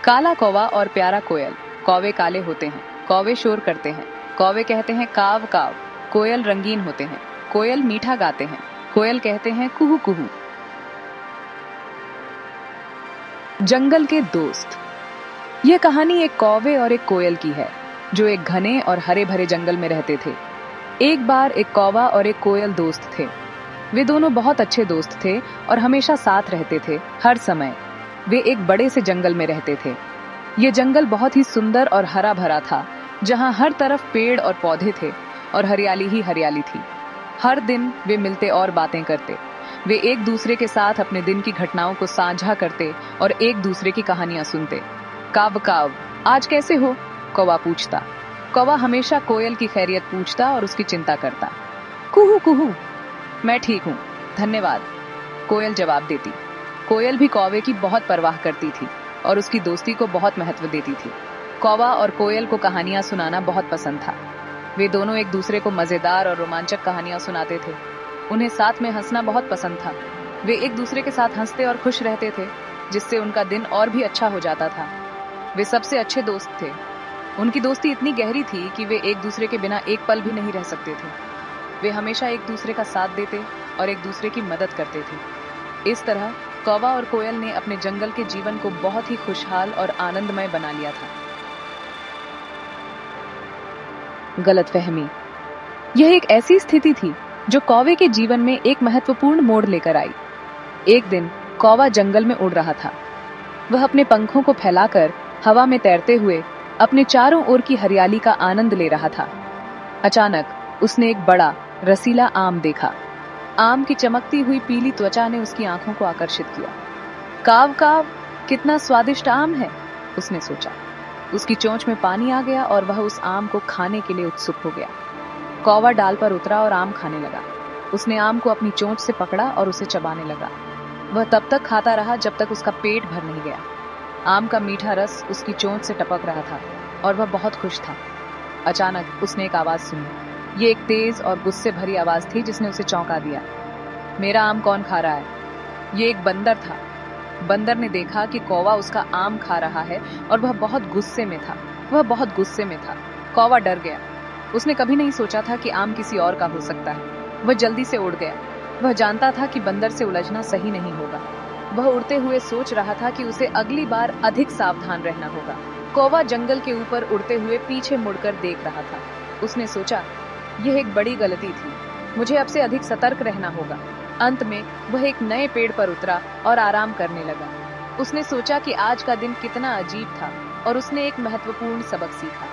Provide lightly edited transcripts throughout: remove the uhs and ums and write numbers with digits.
काला कौवा और प्यारा कोयल। कौवे काले होते हैं, कौवे शोर करते हैं, कौवे कहते हैं काव काव। कोयल रंगीन होते हैं, कोयल मीठा गाते हैं, कोयल कहते हैं कुहू कुहू। जंगल के दोस्त। यह कहानी एक कौवे और एक कोयल की है जो एक घने और हरे भरे जंगल में रहते थे। एक बार एक कौवा और एक कोयल दोस्त थे। वे दोनों बहुत अच्छे दोस्त थे और हमेशा साथ रहते थे हर समय। वे एक बड़े से जंगल में रहते थे। ये जंगल बहुत ही सुंदर और हरा भरा था, जहाँ हर तरफ पेड़ और पौधे थे और हरियाली ही हरियाली थी। हर दिन वे मिलते और बातें करते। वे एक दूसरे के साथ अपने दिन की घटनाओं को साझा करते और एक दूसरे की कहानियां सुनते। काव काव, आज कैसे हो? कौवा पूछता। कौवा हमेशा कोयल की खैरियत पूछता और उसकी चिंता करता। कुहू कुहू, मैं ठीक हूँ, धन्यवाद, कोयल जवाब देती। कोयल भी कौवे की बहुत परवाह करती थी और उसकी दोस्ती को बहुत महत्व देती थी। कौवा और कोयल को कहानियां सुनाना बहुत पसंद था। वे दोनों एक दूसरे को मजेदार और रोमांचक कहानियां सुनाते थे। उन्हें साथ में हंसना बहुत पसंद था। वे एक दूसरे के साथ हंसते और खुश रहते थे, जिससे उनका दिन और भी अच्छा हो जाता था। वे सबसे अच्छे दोस्त थे। उनकी दोस्ती इतनी गहरी थी कि वे एक दूसरे के बिना एक पल भी नहीं रह सकते थे। वे हमेशा एक दूसरे का साथ देते और एक दूसरे की मदद करते थे। इस तरह कौवा और कोयल ने अपने जंगल के जीवन को बहुत ही खुशहाल और आनंदमय बना लिया था। गलतफहमी। यह एक ऐसी स्थिति थी जो कौवे के जीवन में एक महत्वपूर्ण मोड़ लेकर आई। एक दिन कौवा जंगल में उड़ रहा था। वह अपने पंखों को फैलाकर हवा में तैरते हुए अपने चारों ओर की हरियाली का आनंद ले रहा था। अचानक उसने एक बड़ा रसीला आम देखा। आम की चमकती हुई पीली त्वचा ने उसकी आंखों को आकर्षित किया। काव काव, कितना स्वादिष्ट आम है, उसने सोचा। उसकी चोंच में पानी आ गया और वह उस आम को खाने के लिए उत्सुक हो गया। कौवा डाल पर उतरा और आम खाने लगा। उसने आम को अपनी चोंच से पकड़ा और उसे चबाने लगा। वह तब तक खाता रहा जब तक उसका पेट भर नहीं गया। आम का मीठा रस उसकी चोंच से टपक रहा था और वह बहुत खुश था। अचानक उसने एक आवाज सुनी। ये एक तेज और गुस्से भरी आवाज थी जिसने उसे चौंका दिया। मेरा आम कौन खा रहा है? ये एक बंदर था। बंदर ने देखा कि कौवा उसका आम खा रहा है और वह बहुत गुस्से में था। कौवा डर गया। उसने कभी नहीं सोचा था कि आम किसी और का हो सकता है। वह जल्दी से उड़ गया। वह जानता था कि बंदर से उलझना सही नहीं होगा। वह उड़ते हुए सोच रहा था कि उसे अगली बार अधिक सावधान रहना होगा। कौवा जंगल के ऊपर उड़ते हुए पीछे मुड़कर देख रहा था। उसने सोचा, यह एक बड़ी गलती थी, मुझे अब से अधिक सतर्क रहना होगा। अंत में वह एक नए पेड़ पर उतरा और आराम करने लगा। उसने सोचा कि आज का दिन कितना अजीब था और उसने एक महत्वपूर्ण सबक सीखा।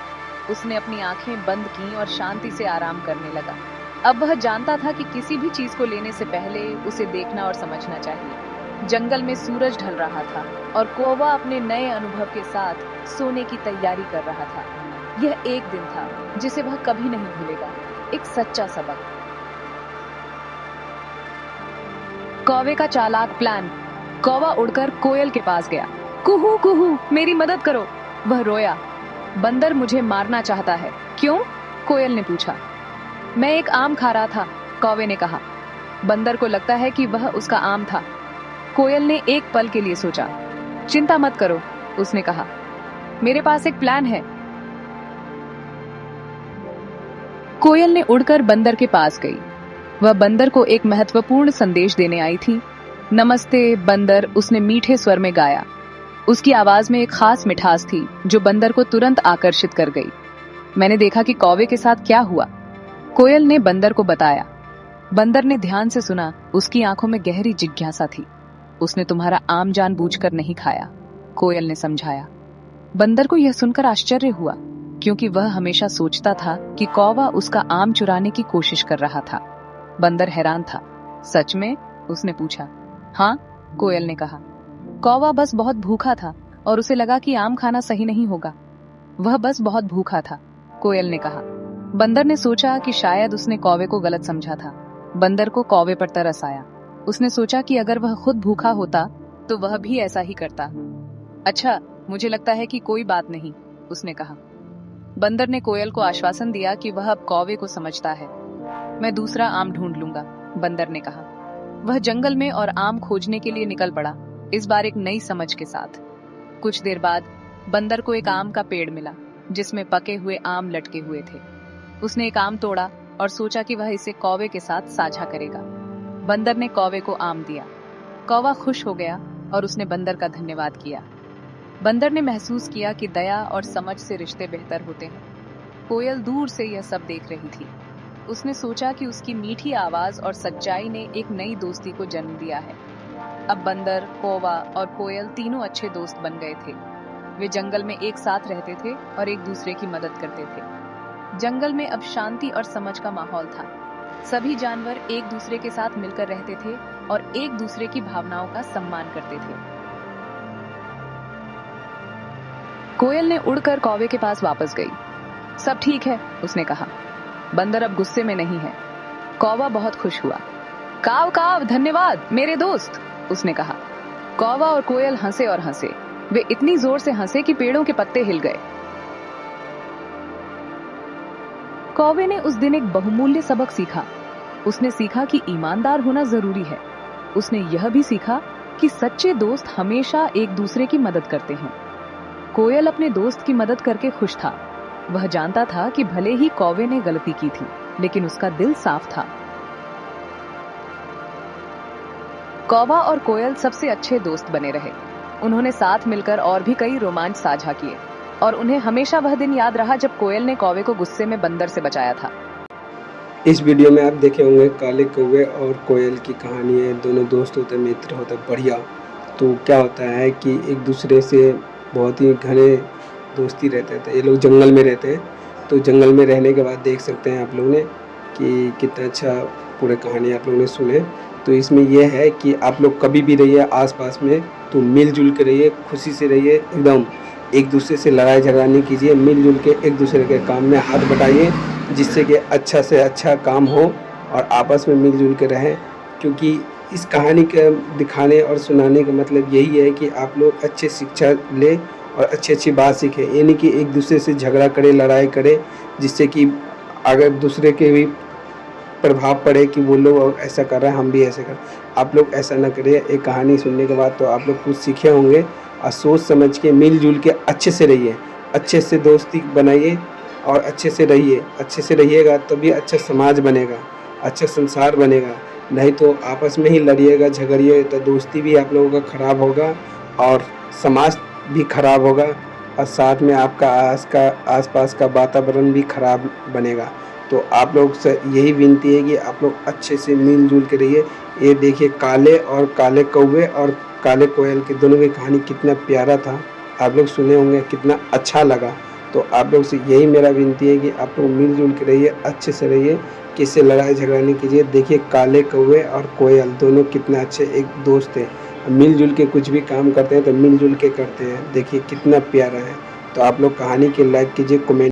उसने अपनी आंखें बंद की और शांति से आराम करने लगा। अब वह जानता था कि किसी भी चीज को लेने से पहले उसे देखना और समझना चाहिए। जंगल में सूरज ढल रहा था और कौवा अपने नए अनुभव के साथ सोने की तैयारी कर रहा था। यह एक दिन था जिसे वह कभी नहीं भूलेगा, एक सच्चा सबक। कौवे का चालाक प्लान। कौवा उड़कर कोयल के पास गया। कुहू कुहू, मेरी मदद करो, वह रोया। बंदर मुझे मारना चाहता है। क्यों? कोयल ने पूछा। मैं एक आम खा रहा था, कौवे ने कहा। बंदर को लगता है कि वह उसका आम था। कोयल ने एक पल के लिए सोचा। चिंता मत करो, उसने कहा, मेरे पास एक प्लान है। कोयल ने उड़कर बंदर के पास गई। वह बंदर को एक महत्वपूर्ण संदेश देने आई थी। नमस्ते बंदर, उसने मीठे स्वर में गाया। उसकी आवाज में एक खास मिठास थी जो बंदर को तुरंत आकर्षित कर गई। मैंने देखा कि कौवे के साथ क्या हुआ, कोयल ने बंदर को बताया। बंदर ने ध्यान से सुना। उसकी आंखों में गहरी जिज्ञासा थी। उसने तुम्हारा आम जानबूझकर नहीं खाया, कोयल ने समझाया। बंदर को यह सुनकर आश्चर्य हुआ, क्योंकि वह हमेशा सोचता था कि कौवा उसका आम चुराने की कोशिश कर रहा था। बंदर हैरान था। सच में? उसने पूछा। हाँ, कोयल ने कहा। कौवा बस बहुत भूखा था और उसे लगा कि आम खाना सही नहीं होगा। वह बस बहुत भूखा था, कोयल ने कहा। बंदर ने सोचा कि शायद उसने कौवे को गलत समझा था। बंदर को कौवे पर तरस आया। उसने सोचा कि अगर वह खुद भूखा होता तो वह भी ऐसा ही करता। अच्छा, मुझे लगता है कि कोई बात नहीं, उसने कहा। बंदर ने कोयल को आश्वासन दिया कि वह अब कौवे को समझता है। मैं दूसरा आम ढूंढ लूंगा, बंदर ने कहा। वह जंगल में और आम खोजने के लिए निकल पड़ा, इस बार एक नई समझ के साथ। कुछ देर बाद बंदर को एक आम का पेड़ मिला जिसमें पके हुए आम लटके हुए थे। उसने एक आम तोड़ा और सोचा कि वह इसे कौवे के साथ साझा करेगा। बंदर ने कौवे को आम दिया। कौवा खुश हो गया और उसने बंदर का धन्यवाद किया। बंदर ने महसूस किया कि दया और समझ से रिश्ते बेहतर होते हैं। कोयल दूर से यह सब देख रही थी। उसने सोचा कि उसकी मीठी आवाज और सच्चाई ने एक नई दोस्ती को जन्म दिया है। अब बंदर, कौवा और कोयल तीनों अच्छे दोस्त बन गए थे। वे जंगल में एक साथ रहते थे और एक दूसरे की मदद करते थे। जंगल में अब शांति और समझ का माहौल था। सभी जानवर एक दूसरे के साथ मिलकर रहते थे और एक दूसरे की भावनाओं का सम्मान करते थे। कोयल ने उड़कर कौवे के पास वापस गई। सब ठीक है, उसने कहा। बंदर अब गुस्से में नहीं है। कौवा बहुत खुश हुआ। काव काव, धन्यवाद मेरे दोस्त, उसने कहा। कौवा और कोयल हंसे और हंसे। वे इतनी जोर से हंसे कि पेड़ों के पत्ते हिल गए। कौवे ने उस दिन एक बहुमूल्य सबक सीखा। उसने सीखा कि ईमानदार होना जरूरी है। उसने यह भी सीखा कि सच्चे दोस्त हमेशा एक दूसरे की मदद करते हैं। कोयल अपने दोस्त की मदद करके खुश था। वह जानता था कि भले ही कौवे ने गलती की थी, लेकिन उसका दिल साफ था। कौवा और कोयल सबसे अच्छे दोस्त बने रहे। उन्होंने साथ मिलकर और भी कई रोमांच साझा किए और उन्हें हमेशा वह दिन याद रहा जब कोयल ने कौवे को गुस्से में बंदर से बचाया था। इस वीडियो में आप देखे होंगे काले कौवे और कोयल की कहानी है। दोनों दोस्त होते, मित्र होते, बढ़िया। तो क्या होता है कि एक दूसरे से बहुत ही घने दोस्ती रहते थे। ये लोग जंगल में रहते हैं। तो जंगल में रहने के बाद देख सकते हैं आप लोगों ने कि कितना अच्छा पूरे कहानी आप लोगों ने सुने। तो इसमें यह है कि आप लोग कभी भी रहिए आसपास में तो मिलजुल के रहिए, खुशी से रहिए, एकदम एक दूसरे से लड़ाई झगड़ा नहीं कीजिए। मिलजुल के एक दूसरे के काम में हाथ बटाइए, जिससे कि अच्छा से अच्छा काम हो और आपस में मिलजुल के रहें। क्योंकि इस कहानी के दिखाने और सुनाने का मतलब यही है कि आप लोग अच्छे शिक्षा लें और अच्छी अच्छी बात सीखें। ये नहीं कि एक दूसरे से झगड़ा करें, लड़ाई करें, जिससे कि अगर दूसरे के भी प्रभाव पड़े कि वो लोग ऐसा कर रहे हैं, हम भी ऐसे कर। आप लोग ऐसा ना करें। एक कहानी सुनने के बाद तो आप लोग कुछ सीखे होंगे और सोच समझ के मिलजुल के अच्छे से रहिए, अच्छे से दोस्ती बनाइए और अच्छे से रहिए। अच्छे से रहिएगा तभी अच्छा समाज बनेगा, अच्छा संसार बनेगा। नहीं तो आपस में ही लड़िएगा, झगड़िए तो दोस्ती भी आप लोगों का खराब होगा और समाज भी खराब होगा और साथ में आपका आसपास का वातावरण भी खराब बनेगा। तो आप लोग से यही विनती है कि आप लोग अच्छे से मिलजुल के रहिए। ये देखिए काले और काले कौवे और काले कोयल की दोनों की कहानी कितना प्यारा था। आप लोग सुने होंगे, कितना अच्छा लगा। तो आप लोग से यही मेरा विनती है कि आप लोग मिलजुल के रहिए, अच्छे से रहिए, किसी से लड़ाई झगड़ा नहीं कीजिए। देखिए काले कौवे और कोयल दोनों कितने अच्छे एक दोस्त हैं। मिलजुल के कुछ भी काम करते हैं तो मिलजुल के करते हैं। देखिए कितना प्यारा है। तो आप लोग कहानी के लाइक कीजिए, कमेंट